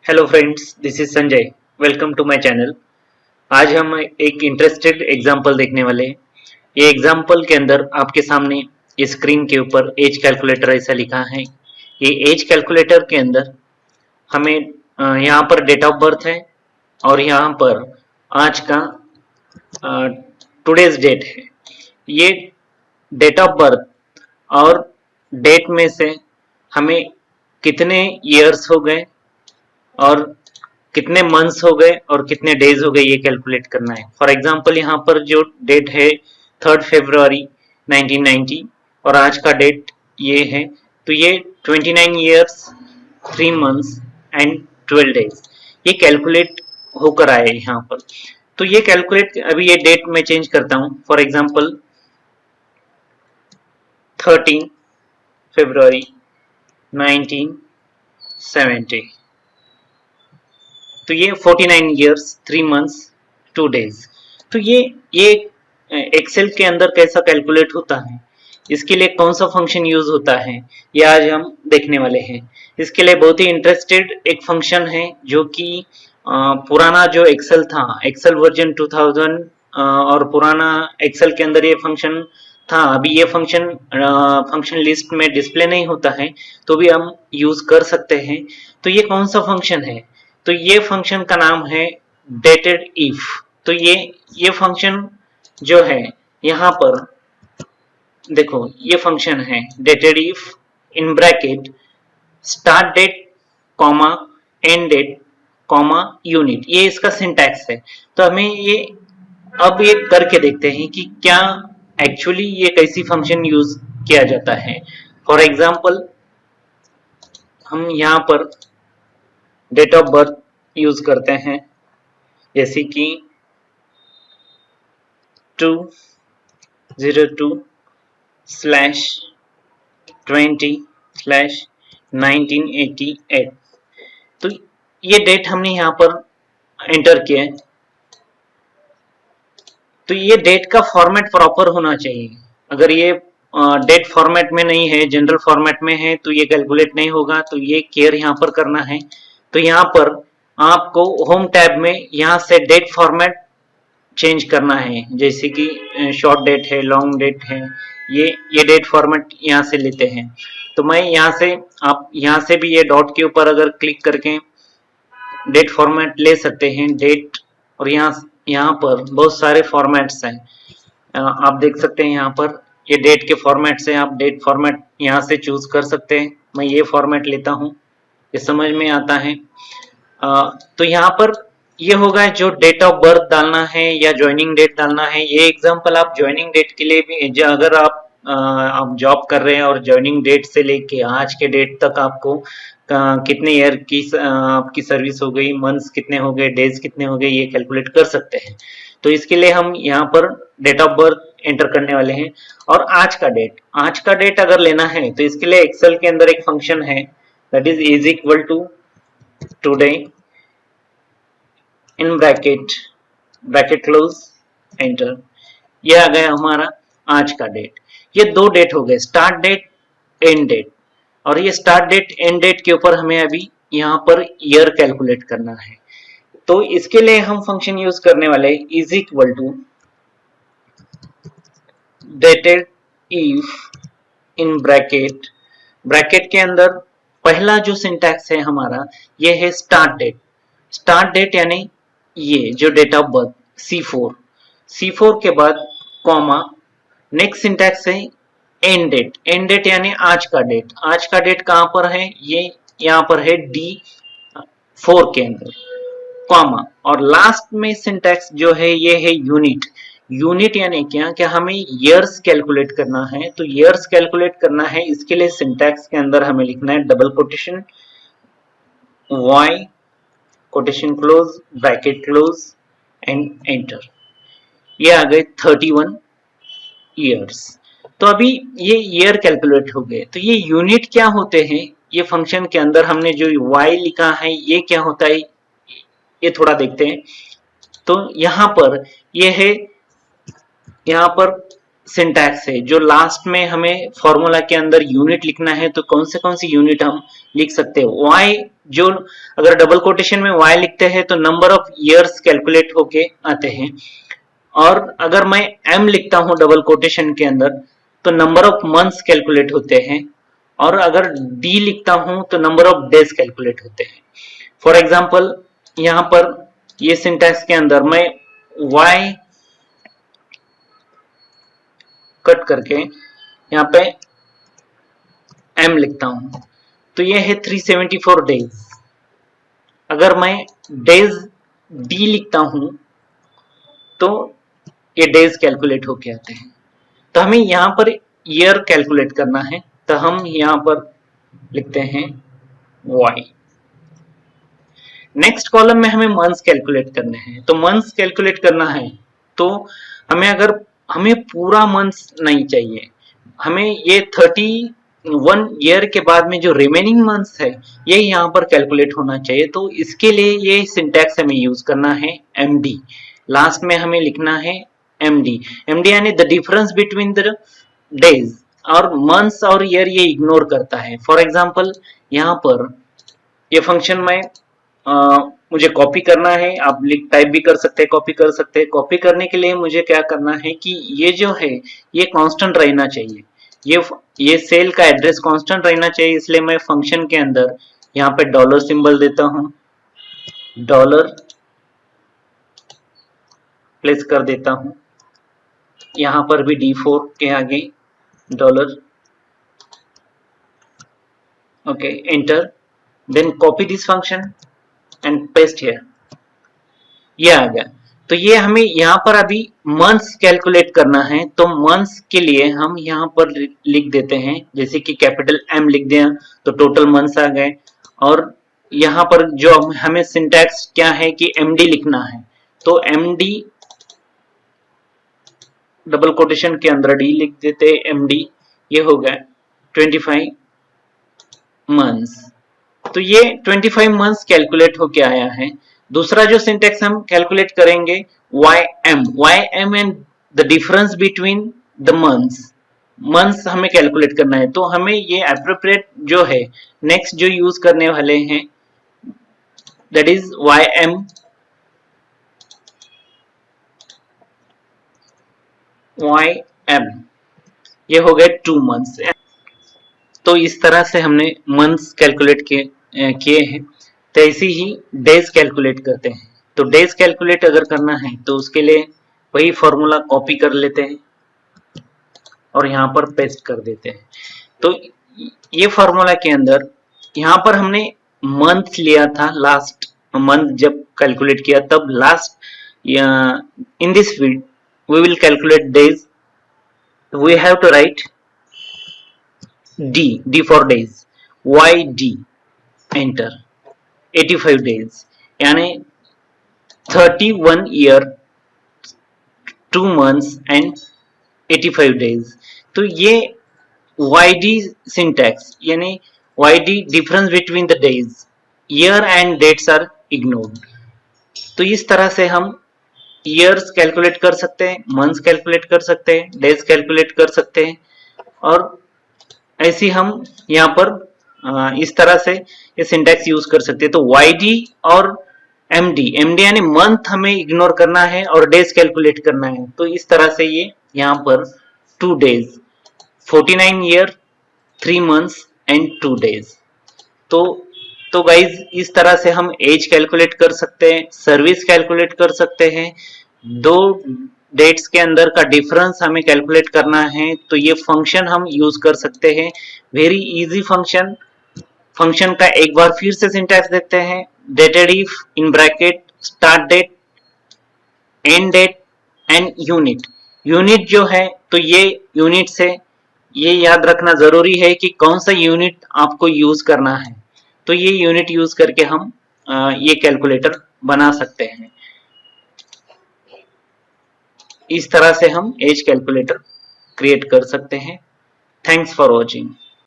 Hello friends, this is Sanjay. Welcome to my channel. आज हम एक इंटरेस्टेड एग्जांपल देखने वाले हैं। ये एग्जांपल के अंदर आपके सामने स्क्रीन के ऊपर एज कैलकुलेटर ऐसा लिखा है। ये एज कैलकुलेटर के अंदर हमें यहाँ पर डेट ऑफ बर्थ है और यहाँ पर आज का टुडेज डेट है। ये डेट ऑफ बर्थ और डेट में से हमें कितने ईयर्स हो गए और कितने मंथ्स हो गए और कितने डेज हो गए ये कैलकुलेट करना है। फॉर एग्जांपल यहाँ पर जो डेट है 3 फरवरी 1990 और आज का डेट ये है, तो ये 29 ईयर्स 3 मंथ्स एंड 12 डेज ये कैलकुलेट होकर आए यहाँ पर। तो ये कैलकुलेट अभी ये डेट में चेंज करता हूँ। फॉर एग्जांपल 13 फरवरी 1970, तो ये 49 ईयर्स 3 मंथ्स 2 डेज। तो ये एक्सेल के अंदर कैसा कैलकुलेट होता है, इसके लिए कौन सा फंक्शन यूज होता है, ये आज हम देखने वाले हैं। इसके लिए बहुत ही इंटरेस्टेड एक फंक्शन है जो कि पुराना जो एक्सेल था, एक्सेल वर्जन 2000 और पुराना एक्सेल के अंदर ये फंक्शन था। अभी ये फंक्शन लिस्ट में डिस्प्ले नहीं होता है, तो भी हम यूज कर सकते हैं। तो ये कौन सा फंक्शन है, तो ये फंक्शन का नाम है डेटेड इफ। तो ये फंक्शन जो है यहाँ पर देखो, ये फंक्शन है dated if in bracket start date comma end date comma unit, ये इसका सिंटैक्स है। तो हमें ये अब ये करके देखते हैं कि क्या एक्चुअली ये कैसी फंक्शन यूज किया जाता है। फॉर एग्जाम्पल हम यहाँ पर डेट ऑफ बर्थ यूज करते हैं, जैसे कि 202/20/1988। तो ये डेट हमने यहाँ पर एंटर किया है। तो ये डेट का फॉर्मेट प्रॉपर होना चाहिए। अगर ये डेट फॉर्मेट में नहीं है, जनरल फॉर्मेट में है, तो ये कैलकुलेट नहीं होगा। तो ये केयर यहाँ पर करना है। तो यहाँ पर आपको होम टैब में यहाँ से डेट फॉर्मेट चेंज करना है, जैसे कि शॉर्ट डेट है, लॉन्ग डेट है, ये डेट फॉर्मेट यहाँ से लेते हैं। तो मैं यहाँ से, आप यहाँ से भी ये डॉट के ऊपर अगर क्लिक करके डेट फॉर्मेट ले सकते हैं, डेट। और यहाँ पर बहुत सारे फॉर्मेट्स हैं, आप देख सकते हैं। यहाँ पर ये डेट के फॉर्मेट से आप डेट फॉर्मेट यहाँ से चूज कर सकते हैं। मैं ये फॉर्मेट लेता हूँ, ये समझ में आता है। तो यहाँ पर ये होगा जो डेट ऑफ बर्थ डालना है या ज्वाइनिंग डेट डालना है। ये एग्जांपल आप ज्वाइनिंग डेट के लिए भी, अगर आप जॉब कर रहे हैं और ज्वाइनिंग डेट से लेके आज के डेट तक आपको कितने ईयर की आपकी सर्विस हो गई, मंथ्स कितने हो गए, डेज कितने हो गए, ये कैलकुलेट कर सकते हैं। तो इसके लिए हम यहाँ पर डेट ऑफ बर्थ एंटर करने वाले हैं और आज का डेट अगर लेना है तो इसके लिए एक्सेल के अंदर एक फंक्शन है, that is equal to today in bracket close enter. ये आ गया हमारा आज का डेट। ये दो डेट हो गए, स्टार्ट डेट एंड डेट। और ये स्टार्ट डेट एंड डेट के ऊपर हमें अभी यहाँ पर ईयर कैलकुलेट करना है। तो इसके लिए हम फंक्शन यूज करने वाले is equal to dated if in bracket के अंदर पहला जो सिंटैक्स है हमारा, ये है स्टार्ट डेट यानी ये जो डेट ऑफ बर्थ C4 के बाद कॉमा, नेक्स्ट सिंटैक्स है एंड डेट यानी आज का डेट कहां पर है, ये यहाँ पर है D4 के अंदर कॉमा। और लास्ट में सिंटैक्स जो है ये है यूनिट यानी क्या हमें ईयर्स कैलकुलेट करना है। तो ईयर्स कैलकुलेट करना है, इसके लिए सिंटैक्स के अंदर हमें लिखना है double quotation Y quotation close bracket close and enter. ये आ गए 31 ईयर्स। तो अभी ये ईयर कैलकुलेट हो गए। तो ये यूनिट क्या होते हैं, ये फंक्शन के अंदर हमने जो y लिखा है ये क्या होता है, ये थोड़ा देखते हैं। तो यहाँ पर ये है, यहाँ पर सिंटैक्स है जो लास्ट में हमें फॉर्मूला के अंदर यूनिट लिखना है, तो कौन से यूनिट हम लिख सकते हैं। y जो अगर डबल कोटेशन में y लिखते हैं तो नंबर ऑफ ईयर्स कैलकुलेट होके आते हैं, और अगर मैं m लिखता हूं डबल कोटेशन के अंदर तो नंबर ऑफ मंथ्स कैलकुलेट होते हैं, और अगर d लिखता हूं तो नंबर ऑफ डेज कैलकुलेट होते हैं। फॉर एग्जाम्पल यहाँ पर ये सिंटैक्स के अंदर मैं y कट करके यहाँ पे m लिखता हूं तो ये है 374 डेज। अगर मैं डेज d लिखता हूं तो ये डेज कैलकुलेट होके आते हैं। तो हमें यहाँ पर ईयर कैलकुलेट करना है, तो हम यहाँ पर लिखते हैं y। नेक्स्ट कॉलम में हमें मंथ्स कैलकुलेट करने हैं, तो मंथ्स कैलकुलेट करना है तो हमें पूरा मंथ्स नहीं चाहिए, हमें ये 31 ईयर के बाद में जो रिमेनिंग मंथ्स है ये यहाँ पर कैलकुलेट होना चाहिए। तो इसके लिए ये सिंटैक्स हमें यूज करना है md। लास्ट में हमें लिखना है md यानी the difference between the days, और मंथ्स और ईयर ये इग्नोर करता है। फॉर एग्जाम्पल यहाँ पर ये फंक्शन में मुझे कॉपी करना है, आप टाइप भी कर सकते हैं, कॉपी कर सकते हैं। कॉपी करने के लिए मुझे क्या करना है कि ये जो है ये कांस्टेंट रहना चाहिए, ये सेल का एड्रेस कांस्टेंट रहना चाहिए, इसलिए मैं फंक्शन के अंदर यहाँ पे डॉलर सिंबल देता हूं, डॉलर प्लेस कर देता हूं, यहाँ पर भी D4 के आगे dollar, okay enter, then copy this function and paste here, ये आ गया। तो ये हमें यहाँ पर अभी मंथ्स कैलकुलेट करना है, तो मंथ्स के लिए हम यहाँ पर लिख देते हैं, जैसे कि कैपिटल M लिख दिया तो टोटल मंथ्स आ गए। और यहाँ पर जो हमें सिंटैक्स क्या है कि MD लिखना है, तो MD डबल कोटेशन के अंदर D लिख देते हैं MD, ये हो गया 25 मंथ्स। तो ये 25 मंथ्स कैलकुलेट होके आया है। दूसरा जो सिंटैक्स हम कैलकुलेट करेंगे ym and the difference between the months हमें कैलकुलेट करना है। तो हमें ये एप्रोप्रिएट जो है नेक्स्ट जो यूज करने वाले हैं दैट इज ym, ये हो गए 2 मंथ्स। तो इस तरह से हमने मंथ्स कैलकुलेट किए हैं। तो ऐसे ही डेज कैलकुलेट करते हैं। तो डेज कैलकुलेट अगर करना है तो उसके लिए वही फॉर्मूला कॉपी कर लेते हैं और यहाँ पर पेस्ट कर देते हैं। तो ये फॉर्मूला के अंदर यहाँ पर हमने मंथ लिया था, लास्ट मंथ जब कैलकुलेट किया तब last in this video we will calculate days. We have to write D for days, YD, enter 85 days, यानी 31 year 2 months and 85 days। तो ये YD syntax यानी YD difference between the days, year and dates are ignored। तो इस तरह से हम years calculate कर सकते हैं, मंथ्स कैलकुलेट कर सकते हैं, डेज कैलकुलेट कर सकते हैं, और ऐसे हम यहाँ पर इस तरह से ये सिंटैक्स यूज कर सकते हैं। तो YD और MD यानी मंथ हमें इग्नोर करना है और डेज कैलकुलेट करना है। तो इस तरह से ये यहाँ पर 2 days, 49 year 3 months and 2 days। तो गाइज इस तरह से हम एज कैलकुलेट कर सकते हैं, सर्विस कैलकुलेट कर सकते हैं, 2 डेट्स के अंदर का डिफरेंस हमें कैलकुलेट करना है तो ये फंक्शन हम यूज कर सकते हैं। वेरी इजी फंक्शन का एक बार फिर से सिंटैक्स देखते हैं। Dated if in bracket start date, end date and unit जो है तो ये यूनिट से ये याद रखना जरूरी है कि कौन सा यूनिट आपको यूज करना है। तो ये यूनिट यूज करके हम ये कैलकुलेटर बना सकते हैं। इस तरह से हम एज कैलकुलेटर क्रिएट कर सकते हैं। Thanks for watching.